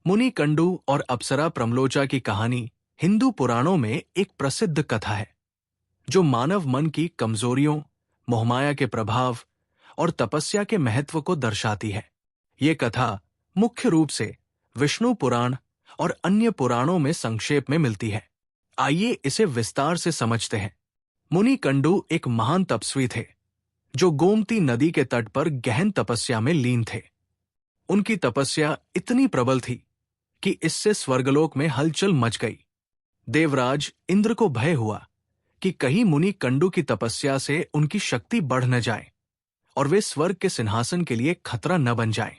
मुनि कंडू और अप्सरा प्रमलोचा की कहानी हिंदू पुराणों में एक प्रसिद्ध कथा है, जो मानव मन की कमजोरियों, मोहमाया के प्रभाव और तपस्या के महत्व को दर्शाती है। ये कथा मुख्य रूप से विष्णु पुराण और अन्य पुराणों में संक्षेप में मिलती है। आइए इसे विस्तार से समझते हैं। मुनि कंडू एक महान तपस्वी थे, जो गोमती नदी के तट पर गहन तपस्या में लीन थे। उनकी तपस्या इतनी प्रबल थी कि इससे स्वर्गलोक में हलचल मच गई। देवराज इंद्र को भय हुआ कि कहीं मुनि कंडू की तपस्या से उनकी शक्ति बढ़ न जाए और वे स्वर्ग के सिंहासन के लिए खतरा न बन जाएं।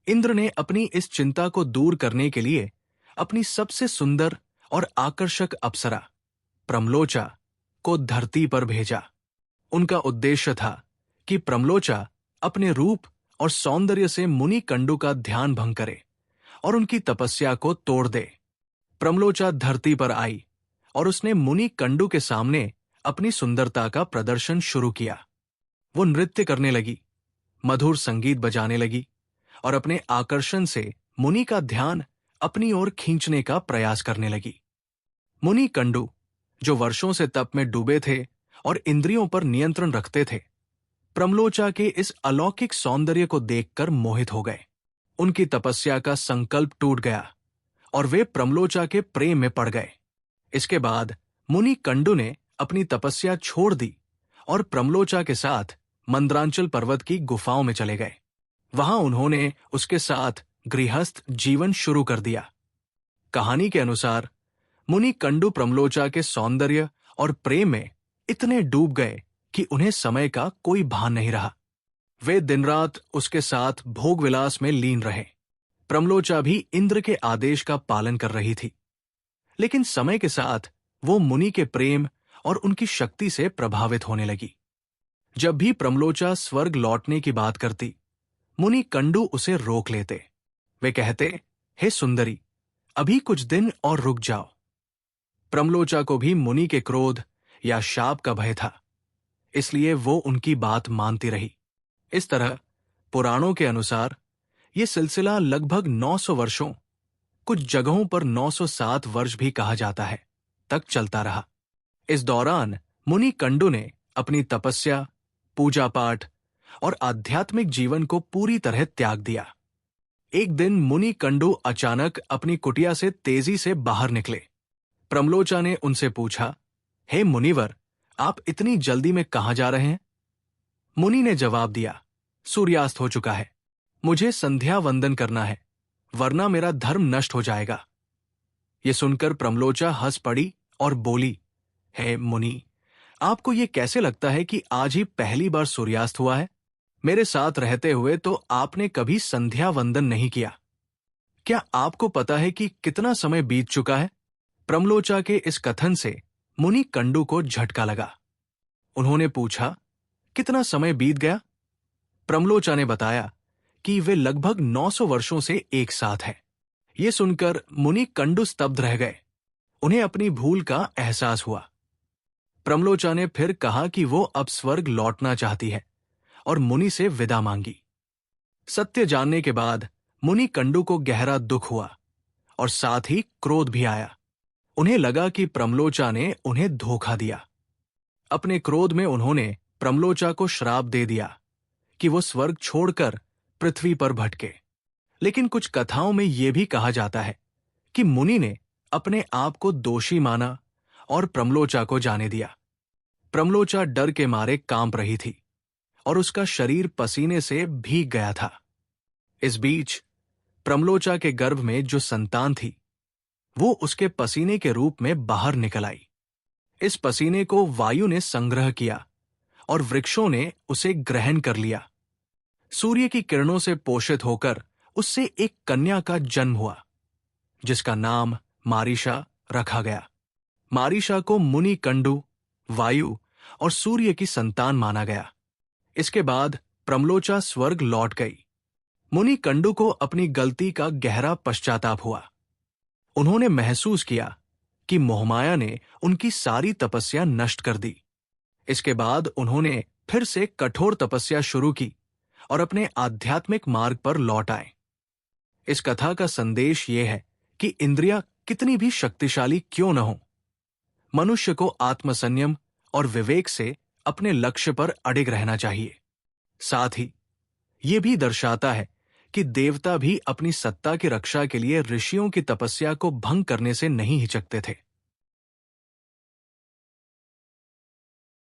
इंद्र ने अपनी इस चिंता को दूर करने के लिए अपनी सबसे सुंदर और आकर्षक अप्सरा प्रमलोचा को धरती पर भेजा। उनका उद्देश्य था कि प्रमलोचा अपने रूप और सौंदर्य से मुनि कंडू का ध्यान भंग करे और उनकी तपस्या को तोड़ दे। प्रमलोचा धरती पर आई और उसने मुनि कंडू के सामने अपनी सुंदरता का प्रदर्शन शुरू किया। वो नृत्य करने लगी, मधुर संगीत बजाने लगी और अपने आकर्षण से मुनि का ध्यान अपनी ओर खींचने का प्रयास करने लगी। मुनि कंडू, जो वर्षों से तप में डूबे थे और इंद्रियों पर नियंत्रण रखते थे, प्रमलोचा के इस अलौकिक सौंदर्य को देखकर मोहित हो गए। उनकी तपस्या का संकल्प टूट गया और वे प्रमलोचा के प्रेम में पड़ गए। इसके बाद मुनि कंडू ने अपनी तपस्या छोड़ दी और प्रमलोचा के साथ मंद्रांचल पर्वत की गुफाओं में चले गए। वहां उन्होंने उसके साथ गृहस्थ जीवन शुरू कर दिया। कहानी के अनुसार मुनि कंडू प्रमलोचा के सौंदर्य और प्रेम में इतने डूब गए कि उन्हें समय का कोई भान नहीं रहा। वे दिन रात उसके साथ भोग विलास में लीन रहे। प्रमलोचा भी इंद्र के आदेश का पालन कर रही थी, लेकिन समय के साथ वो मुनि के प्रेम और उनकी शक्ति से प्रभावित होने लगी। जब भी प्रमलोचा स्वर्ग लौटने की बात करती, मुनि कंडू उसे रोक लेते। वे कहते, हे सुंदरी, अभी कुछ दिन और रुक जाओ। प्रमलोचा को भी मुनि के क्रोध या शाप का भय था, इसलिए वो उनकी बात मानती रही। इस तरह पुराणों के अनुसार ये सिलसिला लगभग 900 वर्षों, कुछ जगहों पर 907 वर्ष भी कहा जाता है, तक चलता रहा। इस दौरान मुनि कंडू ने अपनी तपस्या, पूजा पाठ और आध्यात्मिक जीवन को पूरी तरह त्याग दिया। एक दिन मुनि कंडू अचानक अपनी कुटिया से तेजी से बाहर निकले। प्रमलोचा ने उनसे पूछा, हे मुनिवर, आप इतनी जल्दी में कहां जा रहे हैं? मुनि ने जवाब दिया, सूर्यास्त हो चुका है, मुझे संध्या वंदन करना है, वरना मेरा धर्म नष्ट हो जाएगा। ये सुनकर प्रमलोचा हंस पड़ी और बोली, हे मुनि, आपको ये कैसे लगता है कि आज ही पहली बार सूर्यास्त हुआ है? मेरे साथ रहते हुए तो आपने कभी संध्या वंदन नहीं किया। क्या आपको पता है कि कितना समय बीत चुका है? प्रमलोचा के इस कथन से मुनि कंडू को झटका लगा। उन्होंने पूछा, कितना समय बीत गया? प्रमलोचा ने बताया कि वे लगभग 900 वर्षों से एक साथ हैं। ये सुनकर मुनि कंडू स्तब्ध रह गए। उन्हें अपनी भूल का एहसास हुआ। प्रमलोचा ने फिर कहा कि वो अब स्वर्ग लौटना चाहती है और मुनि से विदा मांगी। सत्य जानने के बाद मुनि कंडू को गहरा दुख हुआ और साथ ही क्रोध भी आया। उन्हें लगा कि प्रमलोचा ने उन्हें धोखा दिया। अपने क्रोध में उन्होंने प्रमलोचा को श्राप दे दिया कि वो स्वर्ग छोड़कर पृथ्वी पर भटके। लेकिन कुछ कथाओं में यह भी कहा जाता है कि मुनि ने अपने आप को दोषी माना और प्रमलोचा को जाने दिया। प्रमलोचा डर के मारे कांप रही थी और उसका शरीर पसीने से भीग गया था। इस बीच प्रमलोचा के गर्भ में जो संतान थी, वो उसके पसीने के रूप में बाहर निकल आई। इस पसीने को वायु ने संग्रह किया और वृक्षों ने उसे ग्रहण कर लिया। सूर्य की किरणों से पोषित होकर उससे एक कन्या का जन्म हुआ, जिसका नाम मारीशा रखा गया। मारीशा को मुनि कंडू, वायु और सूर्य की संतान माना गया। इसके बाद प्रमलोचा स्वर्ग लौट गई। मुनि कंडू को अपनी गलती का गहरा पश्चाताप हुआ। उन्होंने महसूस किया कि मोहमाया ने उनकी सारी तपस्या नष्ट कर दी। इसके बाद उन्होंने फिर से कठोर तपस्या शुरू की और अपने आध्यात्मिक मार्ग पर लौट आए। इस कथा का संदेश ये है कि इंद्रियां कितनी भी शक्तिशाली क्यों न हो, मनुष्य को आत्मसंयम और विवेक से अपने लक्ष्य पर अडिग रहना चाहिए। साथ ही ये भी दर्शाता है कि देवता भी अपनी सत्ता की रक्षा के लिए ऋषियों की तपस्या को भंग करने से नहीं हिचकते थे।